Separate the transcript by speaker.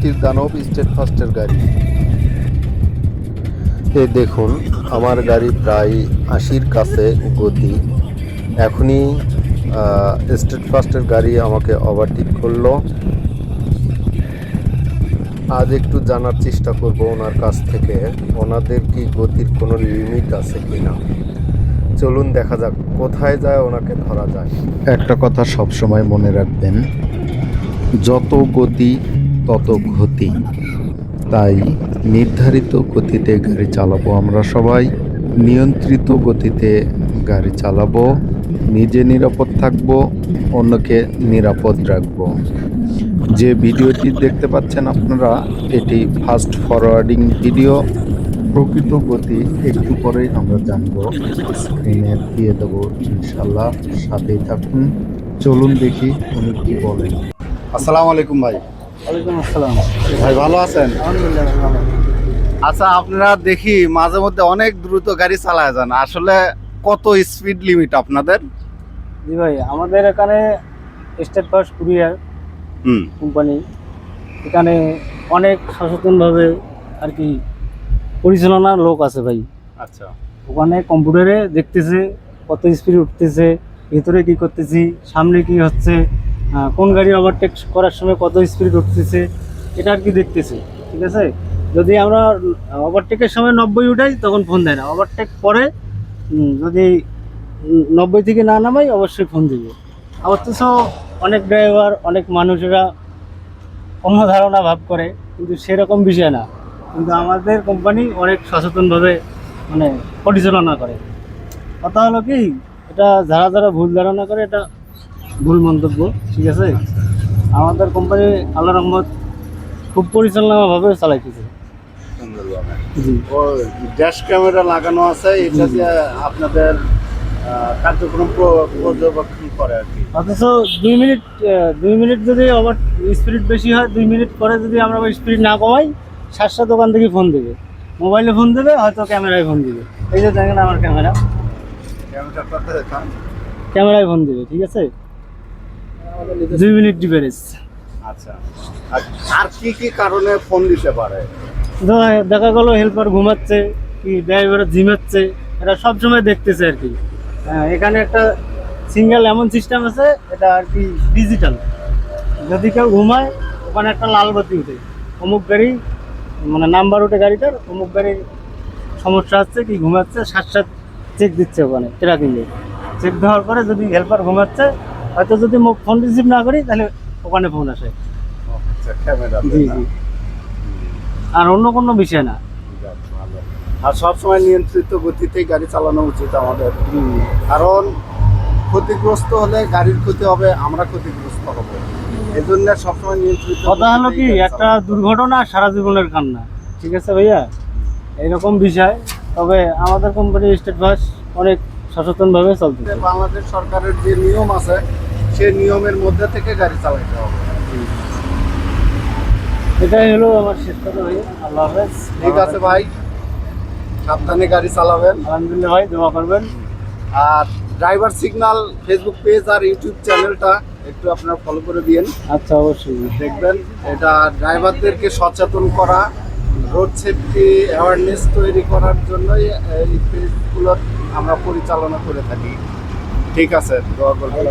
Speaker 1: গতির দানব স্টেট ফার্স্টের গাড়ি। এই দেখুন আমার গাড়ি প্রায় 80-র কাছে গতি। এখনই স্টেট ফার্স্টের গাড়ি আমাকে ওভারটেক করলো। আজ একটু জানার চেষ্টা করব ওনার কাছ থেকে ওনাদের কি গতির কোনো লিমিট আছে কিনা। চলুন দেখা যাক কোথায় যায় ওনাকে ধরা যায়। একটা কথা সব সময় মনে রাখবেন, যত গতি তত ক্ষতি। তাই নির্ধারিত গতিতে গাড়ি চালাবো, আমরা সবাই নিয়ন্ত্রিত গতিতে গাড়ি চালাবো, নিজে নিরাপদ থাকবো, অন্যকে নিরাপদ রাখবো। যে ভিডিওটি দেখতে পাচ্ছেন আপনারা, এটি ফাস্ট ফরওয়ার্ডিং ভিডিও। প্রকৃত গতি একটু পরেই আমরা জানবো, স্ক্রিনে দিয়ে দেবো ইনশাল্লাহ। সাথেই থাকুন, চলুন দেখি উনি কি বলেন। আসসালামু আলাইকুম ভাই।
Speaker 2: ওয়ালাইকুম আসসালাম।
Speaker 1: ভাই ভালো আছেন?
Speaker 2: আলহামদুলিল্লাহ ভালো।
Speaker 1: আচ্ছা, আপনারা দেখি মাঝে মধ্যে অনেক দ্রুত গাড়ি চালায় যান, আসলে কত স্পিড লিমিট আপনাদের?
Speaker 2: জি ভাই, আমাদের এখানে স্টেট ফার্স্ট কুরিয়ার কোম্পানি, এখানে অনেক সচেতনভাবে আর কি পরিচালনার লোক আছে ভাই।
Speaker 1: আচ্ছা,
Speaker 2: ওখানে কম্পিউটারে দেখতেছে কত স্পিড উঠতেছে, ভিতরে কি করতেছি, সামনে কি হচ্ছে, কোন গাড়ি ওভারটেক করার সময় কত স্পিড উঠতেছে, এটা আর কি দেখতেছে। ঠিক আছে, যদি আমরা ওভারটেকের সময় 90 উঠাই তখন ফোন দেয় না, ওভারটেক পরে যদি 90 থেকে না নামাই অবশ্যই ফোন দিবে। অথচ অনেক ড্রাইভার অনেক মানুষেরা অন্য ধারণা ভাব করে, কিন্তু সেরকম বিষয় না। কিন্তু আমাদের কোম্পানি অনেক সচেতনভাবে মানে পরিচালনা করে। কথা হলো কি, এটা যারা যারা ভুল ধারণা করে এটা ভুল মন্তব্য। ঠিক আছে, আমাদের কোম্পানি আল্লাহ রহমত খুব পরিচালনাভাবে চালাইতেছে। জি,
Speaker 1: ড্যাশ ক্যামেরা লাগানো আছে, এটা দিয়ে আপনাদের কার্যক্রম পর্যবেক্ষণ করে আর কি।
Speaker 2: অথচ 2 মিনিট যদি আবার স্পিড বেশি হয়, 2 মিনিট পরে যদি আমরা স্পিড না কমাই, সাতটা দোকান থেকে ফোন দেবে, মোবাইলে ফোন দেবে, হয়তো ক্যামেরায় ফোন দেবে। এই যে দেখেন আমার ক্যামেরায় ফোন দেবে। ঠিক আছে, 2 মিনিট ডিফারেন্স।
Speaker 1: আচ্ছা, আর কি কি কারণে ফোন দিতে পারে?
Speaker 2: দেখা গেলো হেল্পার ঘুমাচ্ছে কি ড্রাইভার ঝিমাচ্ছে, এটা সবসময় দেখতেছে আর কি। এখানে একটা সিঙ্গেল এমন সিস্টেম আছে, এটা আর কি ডিজিটাল। যদি কেউ ঘুমায়, ওখানে একটা লাল বাতি উঠে, অমুক গাড়ি মানে নাম্বার উঠে গাড়িটার, অমুক গাড়ির সমস্যা হচ্ছে কি ঘুমাচ্ছে, সাথে চেক দিচ্ছে। ওখানে ট্র্যাকিংয়ে চেক দেওয়ার পরে যদি হেল্পার ঘুমাচ্ছে, হয়তো যদি ফোন রিসিভ না করি, তাহলে ওখানে ফোন আসে। জি জি, আর অন্য কোনো বিষয় না।
Speaker 1: আর সবসময় নিয়ন্ত্রিত গতিতেই গাড়ি চালানো উচিত আমাদের, কারণ ক্ষতিগ্রস্ত হলে গাড়ির ক্ষতি হবে, আমরা ক্ষতিগ্রস্ত হব। এই জন্য সবসময় নিয়ন্ত্রিত।
Speaker 2: কথা হলো কি, একটা দুর্ঘটনা সারা জীবনের কান্না। ঠিক আছে ভাইয়া, এইরকম বিষয়। তবে আমাদের কোম্পানি স্টেট বাস অনেক সচেতনভাবে চলছে।
Speaker 1: বাংলাদেশ সরকারের যে নিয়ম আছে, সেই নিয়মের মধ্যে থেকে গাড়ি চালাতে হবে।
Speaker 2: এটাই হলো আমার শেষ কথা ভাই। আল্লাহ হাফেজ।
Speaker 1: ঠিক আছে ভাই, সাবধানে গাড়ি চালাবেন।
Speaker 2: আলহামদুলিল্লাহ ভাই, দোয়া করবেন।
Speaker 1: আর ড্রাইভার সিগন্যাল ফেসবুক পেজ আর ইউটিউব চ্যানেলটা একটু আপনারা ফলো করে দিন।
Speaker 2: আচ্ছা, অবশ্যই
Speaker 1: দেখবেন, এটা ড্রাইভারদেরকে সচেতন করা, রোড সেফটি অ্যাওয়ারনেস তৈরি করার জন্যই এই পেজগুলো আমরা পরিচালনা করে থাকি। ঠিক আছে, দোয়া করবেন।